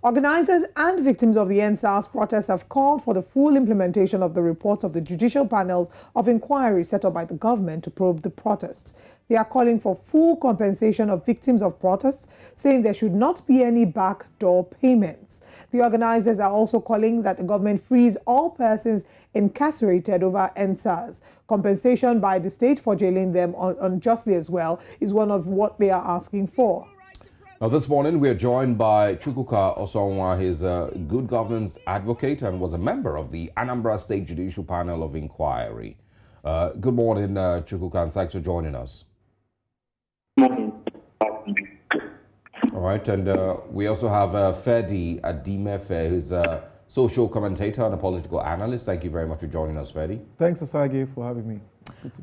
Organizers and victims of the EndSARS protests have called for the full implementation of the reports of the judicial panels of inquiry set up by the government to probe the protests. They are calling for full compensation of victims of protests, saying there should not be any backdoor payments. The organizers are also calling that the government frees all persons incarcerated over EndSARS. Compensation by the state for jailing them unjustly as well is one of what they are asking for. Now, this morning, we are joined by Chukwuka Osonwa. He's a good governance advocate and was a member of the Anambra State Judicial Panel of Inquiry. Good morning, Chukwuka, and thanks for joining us. Morning. All right, and we also have Ferdi Adimefe, who's a social commentator and a political analyst. Thank you very much for joining us, Ferdi. Thanks, Osage, for having me.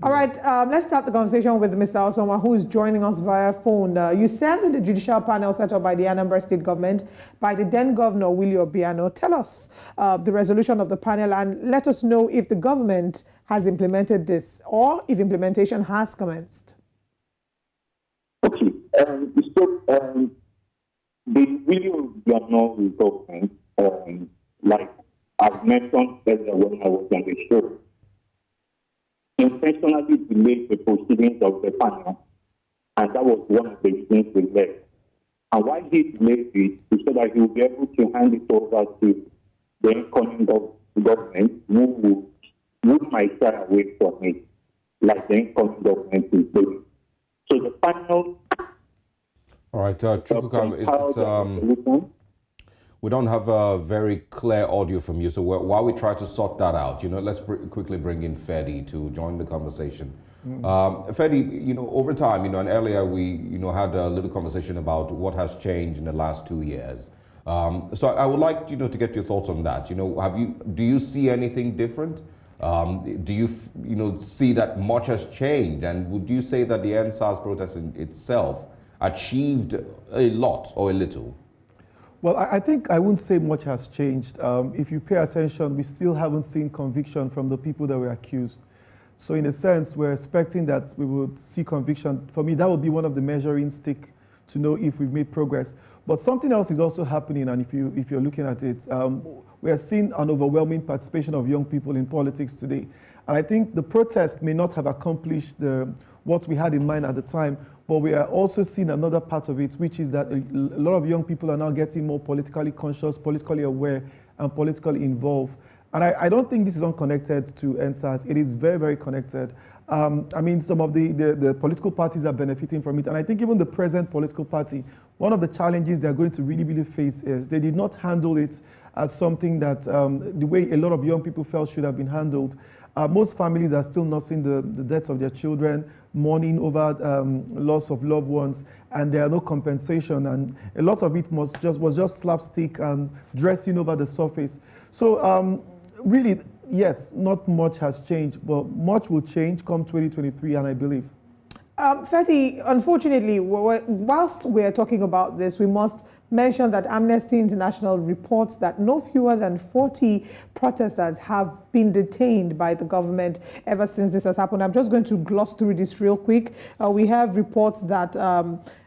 All right, let's start the conversation with Mr. Osonwa, who is joining us via phone. You served in the judicial panel set up by the Anambra State government by the then Governor, Willie Obiano. Tell us the resolution of the panel and let us know if the government has implemented this or if implementation has commenced. Okay, the Willie Obiano government, like I've mentioned earlier when I was on the show, intentionally delayed the proceedings of the panel, and that was one of the reasons we left. And why he delayed it is so that he will be able to hand it over to the incoming government, who might shy away from it, like the incoming government is doing. So the panel. All right, Chukwuka, we don't have a very clear audio from you, so while we try to sort that out, let's quickly bring in Ferdi to join the conversation. Ferdi, over time, and earlier we, had a little conversation about what has changed in the last 2 years. So I would like, to get your thoughts on that. Do you see anything different? Do you, see that much has changed? And would you say that the EndSARS protest in itself achieved a lot or a little? Well, I think I wouldn't say much has changed. If you pay attention, we still haven't seen conviction from the people that were accused. So in a sense, we're expecting that we would see conviction. For me, that would be one of the measuring stick to know if we've made progress. But something else is also happening, and if you're looking at it, we are seeing an overwhelming participation of young people in politics today. And I think the protest may not have accomplished what we had in mind at the time, but we are also seeing another part of it, which is that a lot of young people are now getting more politically conscious, politically aware, and politically involved. And I don't think this is unconnected to EndSARS. It is very, very connected. Some of the political parties are benefiting from it. And I think even the present political party, one of the challenges they're going to really, really face is they did not handle it as something that the way a lot of young people felt should have been handled. Most families are still nursing the deaths of their children, mourning over loss of loved ones, and there are no compensation. And a lot of it was just slapstick and dressing over the surface. So really, yes, not much has changed, but much will change come 2023, and I believe. Ferdi, unfortunately, whilst we're talking about this, we must mention that Amnesty International reports that no fewer than 40 protesters have been detained by the government ever since this has happened. I'm just going to gloss through this real quick. We have reports that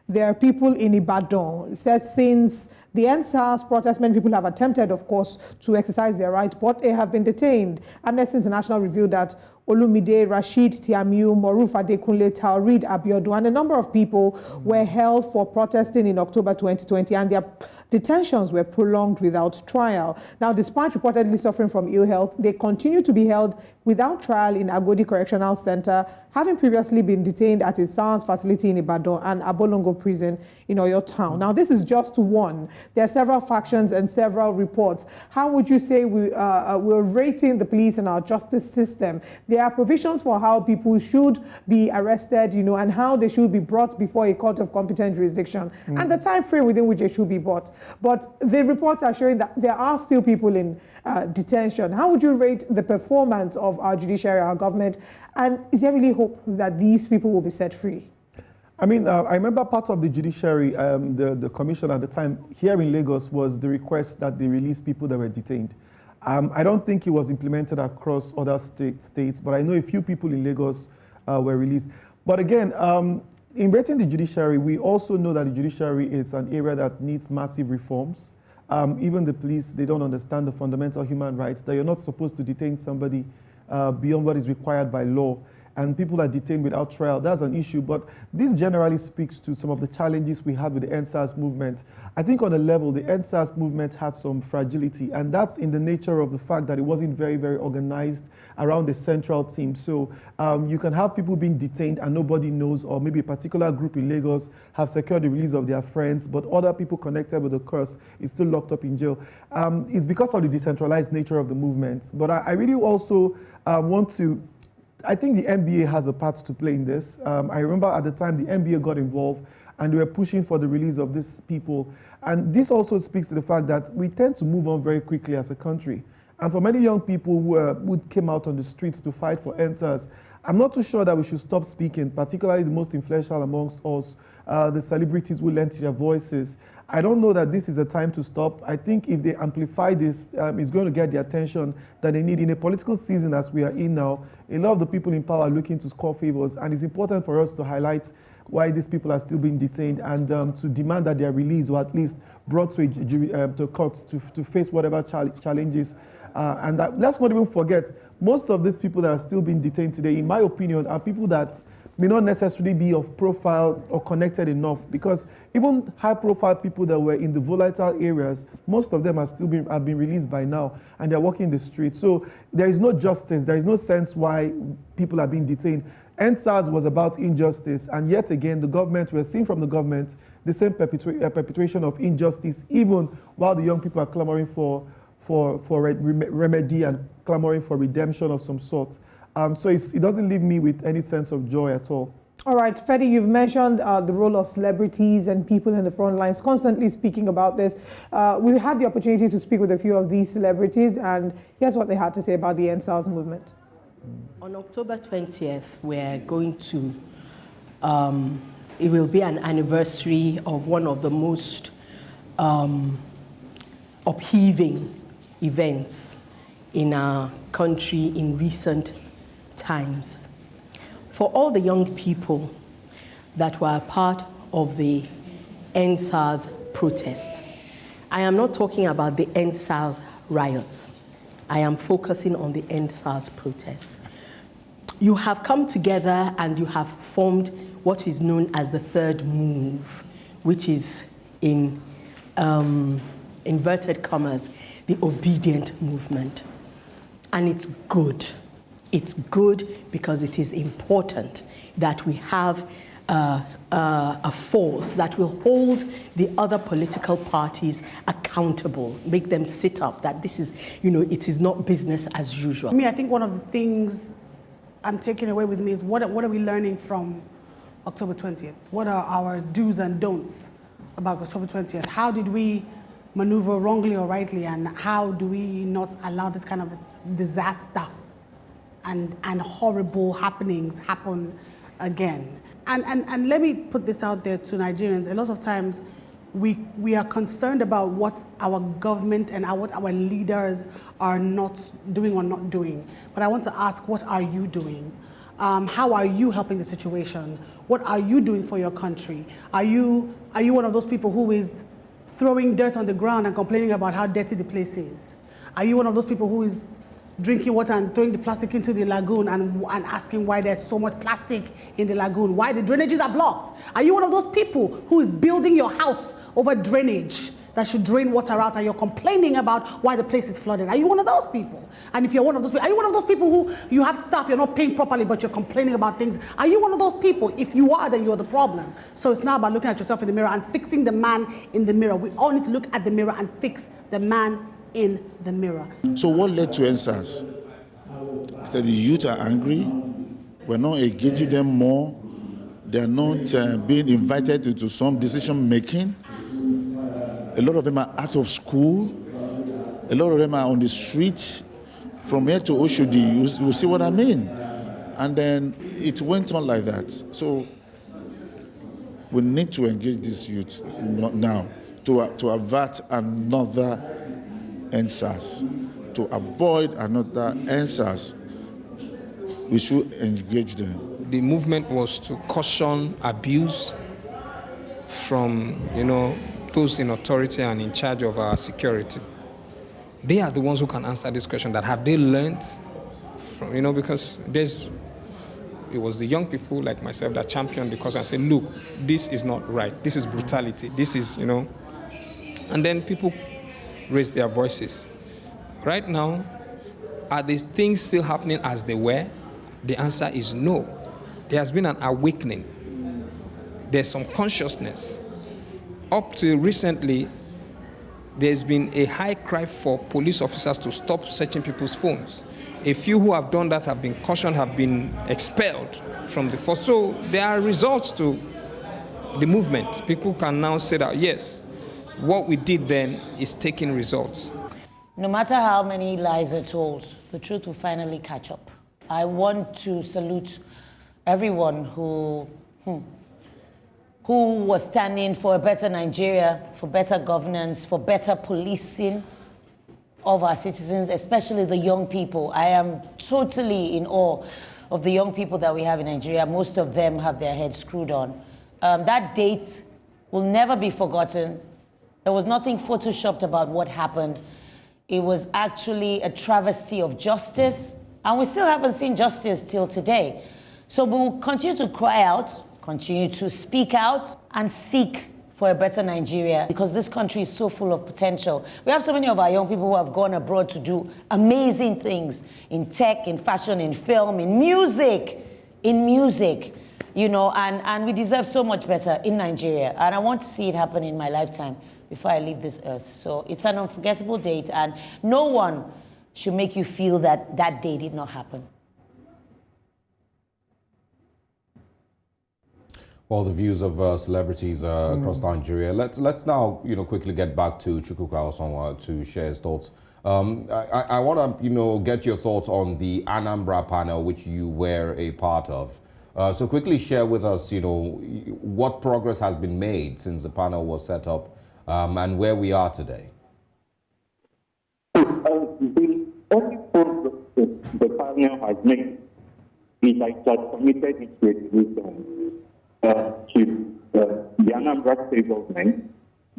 there are people in Ibadan. It says since the EndSARS protest, many people have attempted, of course, to exercise their right, but they have been detained. Amnesty International revealed that Olumide, Rashid Tiamiu, Moruf Adekunle, Taurid Abiodun, and a number of people were held for protesting in October 2020, and their detentions were prolonged without trial. Now, despite reportedly suffering from ill health, they continue to be held without trial in Agodi Correctional Center, having previously been detained at a SARS facility in Ibadan and Abolongo prison in Oyo town. Now, this is just one. There are several factions and several reports. How would you say we're rating the police and our justice system? There are provisions for how people should be arrested, and how they should be brought before a court of competent jurisdiction, and the time frame within which they should be brought. But the reports are showing that there are still people in detention. How would you rate the performance of our judiciary, our government, and is there really hope that these people will be set free? I remember part of the judiciary, the commission at the time here in Lagos was the request that they release people that were detained. I don't think it was implemented across other states, but I know a few people in Lagos were released. But again, in rating the judiciary, we also know that the judiciary is an area that needs massive reforms. Even the police, they don't understand the fundamental human rights, that you're not supposed to detain somebody beyond what is required by law. And people are detained without trial. That's an issue. But this generally speaks to some of the challenges we had with the EndSARS movement. I think on a level, the EndSARS movement had some fragility, and that's in the nature of the fact that it wasn't very, very organized around the central team. So you can have people being detained and nobody knows, or maybe a particular group in Lagos have secured the release of their friends, but other people connected with the curse is still locked up in jail. It's because of the decentralized nature of the movement. But I really also I think the NBA has a part to play in this. I remember at the time the NBA got involved and they were pushing for the release of these people. And this also speaks to the fact that we tend to move on very quickly as a country. And for many young people who came out on the streets to fight for EndSARS, I'm not too sure that we should stop speaking, particularly the most influential amongst us, the celebrities who lent their voices. I don't know that this is a time to stop. I think if they amplify this, it's going to get the attention that they need in a political season as we are in now. A lot of the people in power are looking to score favors, and it's important for us to highlight why these people are still being detained and to demand that they are released or at least brought to court to face whatever challenges. Let's not even forget, most of these people that are still being detained today, in my opinion, are people that may not necessarily be of profile or connected enough, because even high-profile people that were in the volatile areas, most of them have been released by now, and they're walking the streets. So there is no justice. There is no sense why people are being detained. EndSARS was about injustice, and yet again, the government, we're seeing from the government the same perpetuation of injustice, even while the young people are clamoring for remedy and clamoring for redemption of some sort. So it doesn't leave me with any sense of joy at all. All right, Fedi, you've mentioned the role of celebrities and people in the front lines constantly speaking about this. We had the opportunity to speak with a few of these celebrities, and here's what they had to say about the EndSARS movement. On October 20th, we're going to, it will be an anniversary of one of the most upheaving events in our country in recent times. For all the young people that were a part of the EndSARS protest, I am not talking about the EndSARS riots. I am focusing on the EndSARS protest. You have come together and you have formed what is known as the third move, which is in inverted commas, the obedient movement. And it's good. It's good because it is important that we have a force that will hold the other political parties accountable, make them sit up, that this is, it is not business as usual. I think one of the things I'm taking away with me is what are we learning from October 20th? What are our do's and don'ts about October 20th? How did we maneuver wrongly or rightly, and how do we not allow this kind of disaster and horrible happenings happen again? And let me put this out there to Nigerians. A lot of times we are concerned about what our government and what our leaders are not doing or not doing. But I want to ask, what are you doing? How are you helping the situation? What are you doing for your country? Are you one of those people who is throwing dirt on the ground and complaining about how dirty the place is? Are you one of those people who is drinking water and throwing the plastic into the lagoon and asking why there's so much plastic in the lagoon, why the drainages are blocked? Are you one of those people who is building your house over drainage that should drain water out, and you're complaining about why the place is flooded? Are you one of those people? And if you're one of those people, are you one of those people who you have stuff you're not paying properly but you're complaining about things? Are you one of those people? If you are, then you're the problem. So it's now about looking at yourself in the mirror and fixing the man in the mirror. We all need to look at the mirror and fix the man in the mirror. So what led to EndSARS? So the youth are angry. We're not engaging them more. They're not being invited into some decision making. A lot of them are out of school. A lot of them are on the street. From here to Oshodi, you see what I mean? And then it went on like that. So we need to engage this youth now to avert another EndSARS. To avoid another EndSARS, we should engage them. The movement was to caution abuse from, those in authority and in charge of our security. They are the ones who can answer this question, that have they learned from, because it was the young people like myself that championed the cause and said, look, this is not right. This is brutality. This is, and then people raised their voices. Right now, are these things still happening as they were? The answer is no. There has been an awakening. There's some consciousness. Up to recently, there's been a high cry for police officers to stop searching people's phones. A few who have done that have been cautioned, have been expelled from the force. So there are results to the movement. People can now say that, yes, what we did then is taking results. No matter how many lies are told, the truth will finally catch up. I want to salute everyone who was standing for a better Nigeria, for better governance, for better policing of our citizens, especially the young people. I am totally in awe of the young people that we have in Nigeria. Most of them have their heads screwed on. That date will never be forgotten. There was nothing photoshopped about what happened. It was actually a travesty of justice, and we still haven't seen justice till today. So we'll continue to cry out, continue to speak out, and seek for a better Nigeria, because this country is so full of potential. We have so many of our young people who have gone abroad to do amazing things in tech, in fashion, in film, in music, and we deserve so much better in Nigeria. And I want to see it happen in my lifetime before I leave this earth. So it's an unforgettable date, and no one should make you feel that that day did not happen. Well, the views of celebrities across Nigeria. Let's now, quickly get back to Chukwuka Osonwa to share his thoughts. I want to, get your thoughts on the Anambra panel, which you were a part of. So quickly share with us, what progress has been made since the panel was set up, and where we are today. The only progress the panel has made is that it has committed its resolution to the Anambra State government,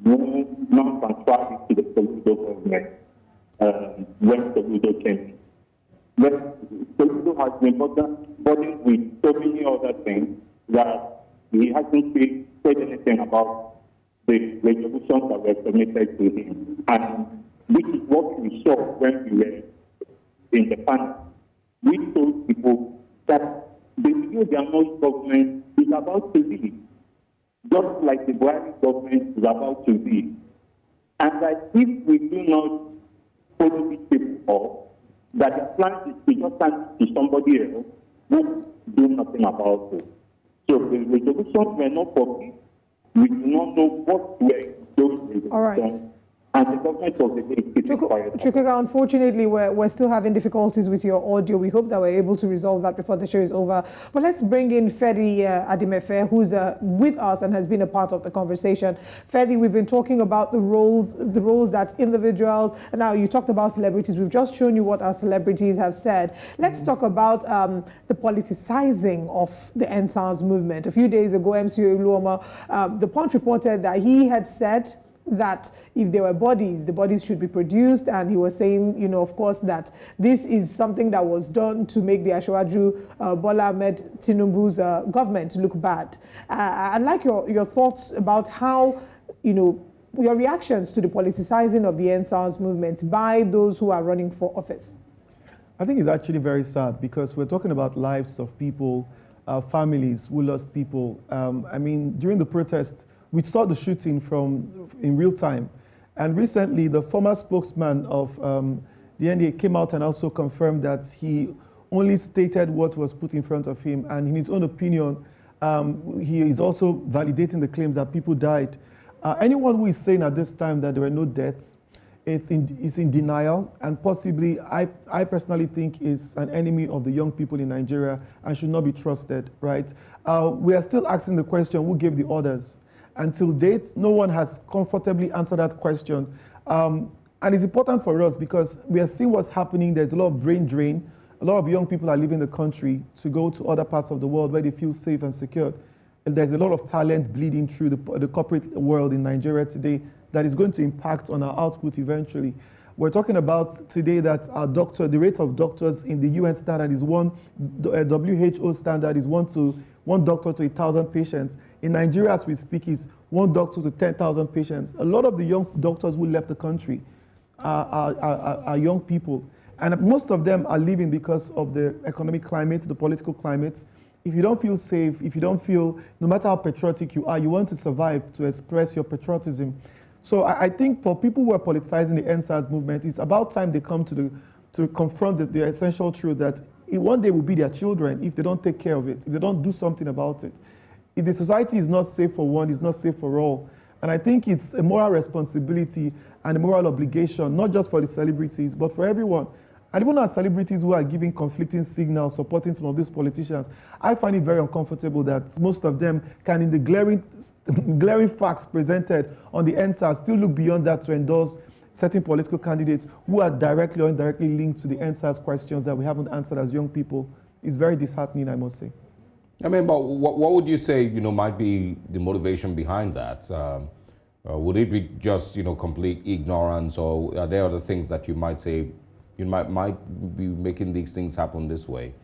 who now transferred it to the Soludo government when Soludo came in. But Soludo has been burdened with so many other things that he hasn't said anything about the resolutions that were submitted to him. And this is what we saw when we were in the panel. We told people that the video diagnostic government is about to be, just like the Buhari government is about to be. And that if we do not follow these people up, that the plan is to just hand it to somebody else who do nothing about it. So the resolutions were not public. We do not know what were those resolutions. All right. And the government of the day is keeping quiet. Chukwuka, unfortunately, we're still having difficulties with your audio. We hope that we're able to resolve that before the show is over. But let's bring in Fedi Adimefe, who's with us and has been a part of the conversation. Fedi, we've been talking about the roles that individuals, and now you talked about celebrities. We've just shown you what our celebrities have said. Let's talk about the politicizing of the EndSARS movement. A few days ago, MCO Uluoma, the Punch reported that he had said that if there were bodies, the bodies should be produced, and he was saying, of course, that this is something that was done to make the Asiwaju Bola Ahmed Tinubu's government look bad. I'd like your thoughts about how, your reactions to the politicizing of the EndSARS movement by those who are running for office. I think it's actually very sad, because we're talking about lives of people, families who lost people. During the protest, we saw the shooting in real time. And recently, the former spokesman of the NDA came out and also confirmed that he only stated what was put in front of him. And in his own opinion, he is also validating the claims that people died. Anyone who is saying at this time that there were no deaths, is in denial, and possibly, I personally think, is an enemy of the young people in Nigeria and should not be trusted, right? We are still asking the question, who gave the orders? Until date, no one has comfortably answered that question. And it's important for us because we are seeing what's happening. There's a lot of brain drain. A lot of young people are leaving the country to go to other parts of the world where they feel safe and secure. there's a lot of talent bleeding through the corporate world in Nigeria today that is going to impact on our output eventually. We're talking about today that the rate of doctors in the UN standard is WHO standard is one doctor to 1,000 patients. In Nigeria, as we speak, is 1 doctor to 10,000 patients. A lot of the young doctors who left the country are young people. And most of them are leaving because of the economic climate, the political climate. If you don't feel safe, if you don't feel, no matter how patriotic you are, you want to survive, to express your patriotism. So I think for people who are politicizing the EndSARS movement, it's about time they come to confront the essential truth that one day will be their children if they don't take care of it, if they don't do something about it. If the society is not safe for one, it's not safe for all. And I think it's a moral responsibility and a moral obligation, not just for the celebrities, but for everyone. And even our celebrities who are giving conflicting signals, supporting some of these politicians, I find it very uncomfortable that most of them can, in the glaring facts presented on the EndSARS, still look beyond that to endorse certain political candidates who are directly or indirectly linked to the EndSARS questions that we haven't answered as young people. It's very disheartening, I must say. I mean, but what would you say, might be the motivation behind that? Would it be just, complete ignorance, or are there other things that you might say you might be making these things happen this way?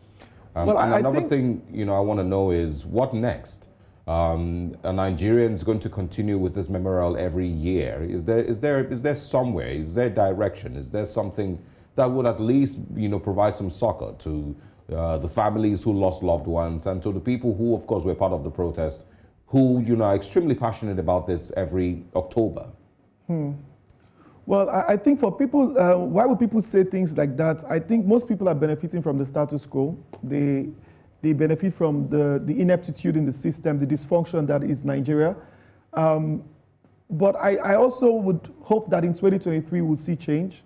Well, and another thing, I want to know is what next? Are Nigerians going to continue with this memorial every year? Is there somewhere? Is there direction? Is there something that would at least, provide some succor to the families who lost loved ones and to the people who, of course, were part of the protest, who, are extremely passionate about this every October? Well, I think for people, why would people say things like that? I think most people are benefiting from the status quo. They benefit from the ineptitude in the system, the dysfunction that is Nigeria. But I also would hope that in 2023 we'll see change.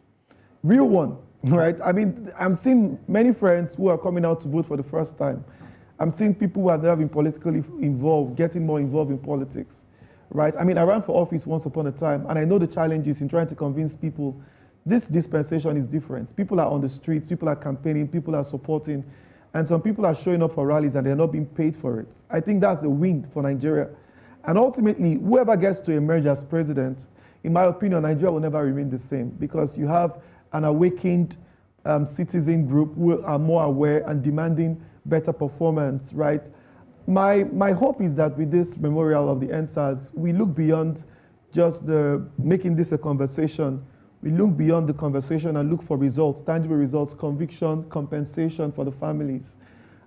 Real one, right? I mean, I'm seeing many friends who are coming out to vote for the first time. I'm seeing people who have never been politically involved, getting more involved in politics. Right? I mean, I ran for office once upon a time, and I know the challenges in trying to convince people this dispensation is different. People are on the streets, people are campaigning, people are supporting, and some people are showing up for rallies and they're not being paid for it. I think that's a win for Nigeria. And ultimately, whoever gets to emerge as president, in my opinion, Nigeria will never remain the same because you have an awakened citizen group who are more aware and demanding better performance, right? My hope is that with this memorial of the EndSARS, we look beyond just making this a conversation. We look beyond the conversation and look for results, tangible results, conviction, compensation for the families.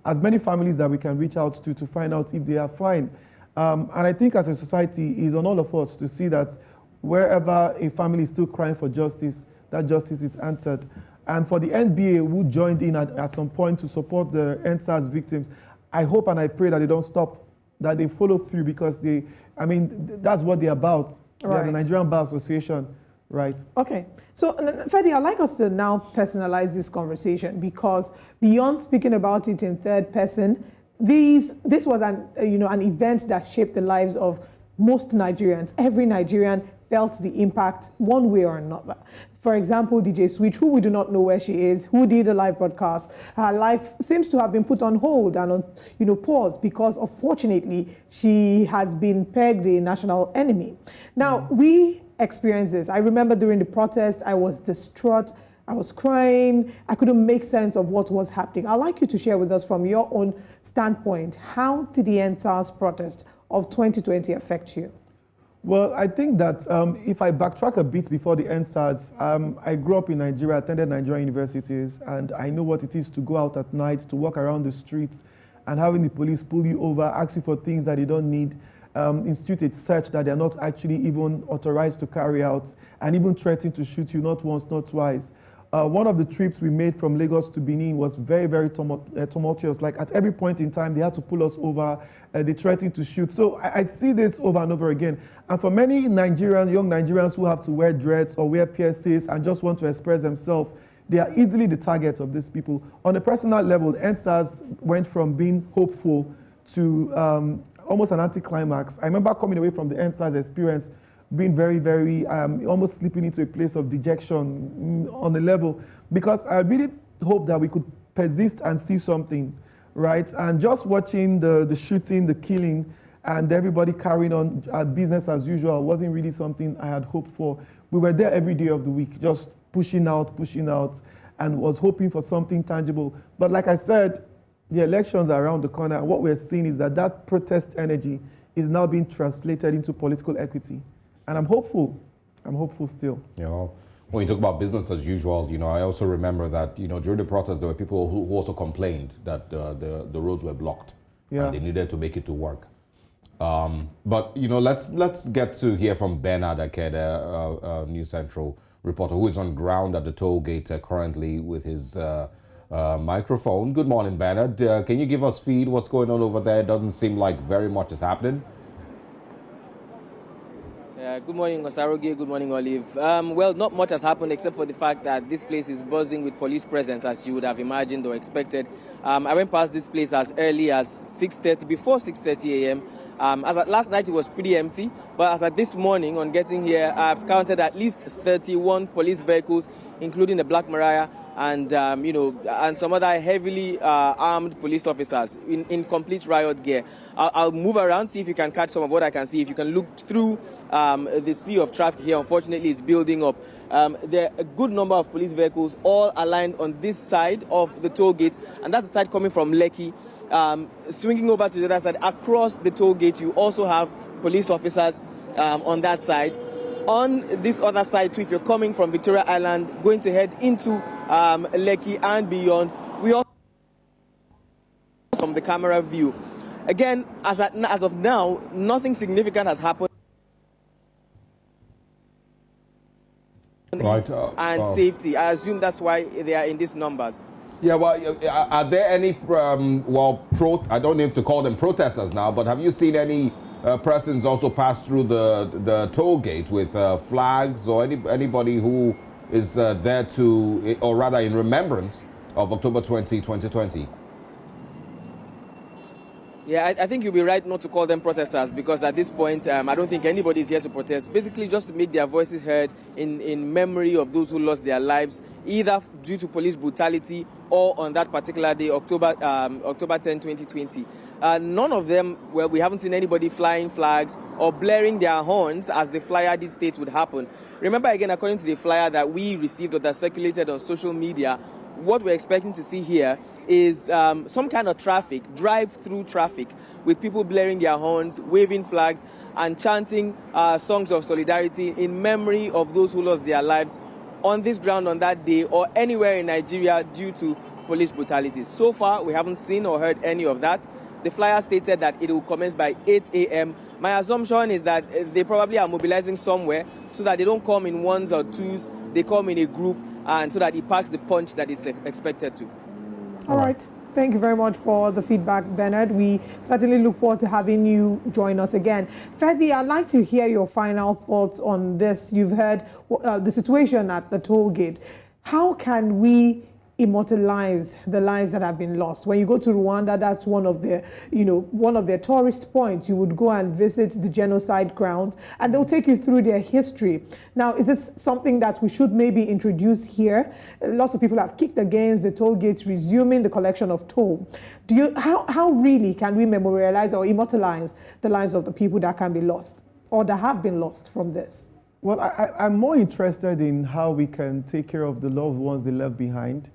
As many families that we can reach out to find out if they are fine. And I think as a society, it's on all of us to see that wherever a family is still crying for justice, that justice is answered. And for the NBA who joined in at some point to support the EndSARS victims, I hope and I pray that they don't stop, that they follow through because that's what they're about. Right. They are the Nigerian Bar Association, right? Okay. So, Fedi, I'd like us to now personalize this conversation because beyond speaking about it in third person, this was an event that shaped the lives of most Nigerians. Every Nigerian felt the impact one way or another. For example, DJ Switch, who we do not know where she is, who did a live broadcast, her life seems to have been put on hold and on pause because unfortunately she has been pegged a national enemy. Now, we experienced this. I remember during the protest, I was distraught, I was crying, I couldn't make sense of what was happening. I'd like you to share with us from your own standpoint, how did the EndSARS protest of 2020 affect you? Well, I think that if I backtrack a bit before the EndSARS, I grew up in Nigeria, attended Nigerian universities, and I know what it is to go out at night, to walk around the streets, and having the police pull you over, ask you for things that you don't need, institute a search that they're not actually even authorized to carry out, and even threaten to shoot you not once, not twice. One of the trips we made from Lagos to Benin was very, very tumultuous. Like at every point in time, they had to pull us over, they threatened to shoot. So I see this over and over again. And for many young Nigerians who have to wear dreads or wear piercings and just want to express themselves, they are easily the target of these people. On a personal level, EndSARS went from being hopeful to almost an anticlimax. I remember coming away from the EndSARS experience being very, very, almost slipping into a place of dejection on a level, because I really hope that we could persist and see something, right? And just watching the shooting, the killing, and everybody carrying on business as usual wasn't really something I had hoped for. We were there every day of the week, just pushing out, and was hoping for something tangible. But like I said, the elections are around the corner, and what we're seeing is that that protest energy is now being translated into political equity. And I'm hopeful still. You know, when you talk about business as usual, you know, I also remember that, you know, during the protest, there were people who also complained that the roads were blocked. Yeah. And they needed to make it to work. But, you know, let's get to hear from Bernard Akede, New Central reporter, who is on ground at the toll gate currently with his microphone. Good morning, Bernard. Can you give us feed what's going on over there? It doesn't seem like very much is happening. Good morning, Osaroge. Good morning, Olive. Well, not much has happened except for the fact that this place is buzzing with police presence, as you would have imagined or expected. I went past this place as early as 6:30, before 6:30 a.m. Last night it was pretty empty, but as at this morning, on getting here, I've counted at least 31 police vehicles, including the Black Mariah, and and some other heavily armed police officers in complete riot gear. I'll move around, see if you can catch some of what I can see. If you can look through the sea of traffic here, unfortunately, it's building up. There are a good number of police vehicles all aligned on this side of the toll gate, and that's the side coming from Lekki. Swinging over to the other side, across the toll gate, you also have police officers on that side. On this other side too, if you're coming from Victoria Island, going to head into Lekki and beyond, we also from the camera view. Again, as of now, nothing significant has happened. Right, and safety. I assume that's why they are in these numbers. Yeah, well, are there any, I don't know if to call them protesters now, but have you seen any persons also pass through the toll gate with flags, or anybody who is there to, or rather in remembrance of October 20, 2020? Yeah, I think you'll be right not to call them protesters, because at this point, I don't think anybody is here to protest. Basically, just to make their voices heard in memory of those who lost their lives, either due to police brutality or on that particular day, October 10, 2020. None of them, well, we haven't seen anybody flying flags or blaring their horns, as the flyer did state would happen. Remember, again, according to the flyer that we received or that circulated on social media, what we're expecting to see here is some kind of traffic, drive-through traffic, with people blaring their horns, waving flags, and chanting songs of solidarity in memory of those who lost their lives on this ground on that day or anywhere in Nigeria due to police brutality. So far, we haven't seen or heard any of that. The flyer stated that it will commence by 8 a.m. My assumption is that they probably are mobilizing somewhere so that they don't come in ones or twos, they come in a group, and so that it packs the punch that it's expected to. All right. Thank you very much for the feedback, Bernard. We certainly look forward to having you join us again. Ferdy, I'd like to hear your final thoughts on this. You've heard the situation at the toll gate. How can we immortalize the lives that have been lost? When you go to Rwanda, that's one of their tourist points. You would go and visit the genocide grounds, and they'll take you through their history. Now, is this something that we should maybe introduce here? Lots of people have kicked against the toll gates resuming the collection of toll. How really can we memorialize or immortalize the lives of the people that can be lost or that have been lost from this? Well, I'm more interested in how we can take care of the loved ones they left behind.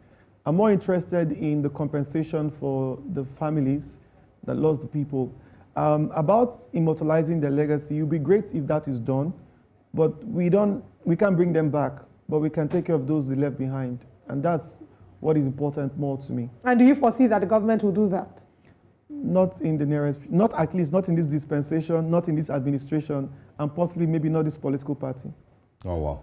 I'm more interested in the compensation for the families that lost the people. About immortalizing their legacy, it would be great if that is done, but we can't bring them back, but we can take care of those they left behind. And that's what is important more to me. And do you foresee that the government will do that? Not in the nearest, not in this dispensation, not in this administration, and possibly maybe not this political party. Oh, wow.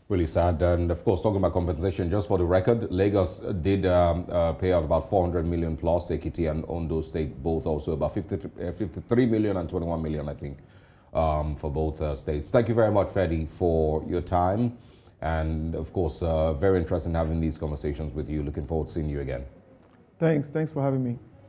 Really sad. And of course, talking about compensation, just for the record, Lagos did pay out about 400 million plus, Ekiti and Ondo State both also about 53 million and 21 million, I think, for both states. Thank you very much, Ferdy, for your time. And of course, very interesting having these conversations with you. Looking forward to seeing you again. Thanks for having me.